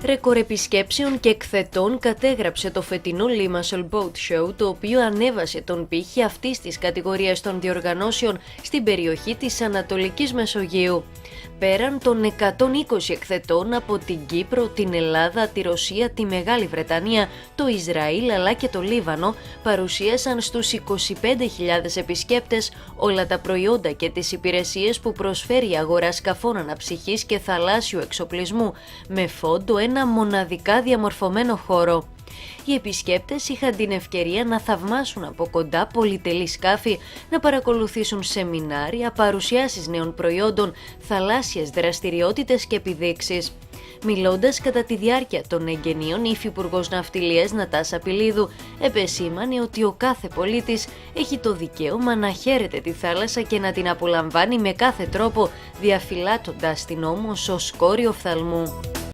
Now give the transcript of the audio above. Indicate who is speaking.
Speaker 1: Ρεκόρ επισκέψεων και εκθετών κατέγραψε το φετινό Limassol Boat Show, το οποίο ανέβασε τον πύχη αυτής της κατηγορίας των διοργανώσεων στην περιοχή της Ανατολικής Μεσογείου. Πέραν των 120 εκθετών από την Κύπρο, την Ελλάδα, τη Ρωσία, τη Μεγάλη Βρετανία, το Ισραήλ αλλά και το Λίβανο, παρουσίασαν στους 25.000 επισκέπτες όλα τα προϊόντα και τις υπηρεσίες που προσφέρει η αγορά σκαφών αναψυχής και θαλάσσιου εξοπλισμού, με φόντο ένα μοναδικά διαμορφωμένο χώρο. Οι επισκέπτες είχαν την ευκαιρία να θαυμάσουν από κοντά πολυτελή σκάφη, να παρακολουθήσουν σεμινάρια, παρουσιάσεις νέων προϊόντων, θαλάσσιες δραστηριότητες και επιδείξεις. Μιλώντας κατά τη διάρκεια των εγγενείων, η Υφυπουργός Ναυτιλίας Νατάσα Πηλίδου επεσήμανε ότι ο κάθε πολίτης έχει το δικαίωμα να χαίρεται τη θάλασσα και να την απολαμβάνει με κάθε τρόπο, διαφυλάττοντας την όμως ως κόριο οφθαλμού.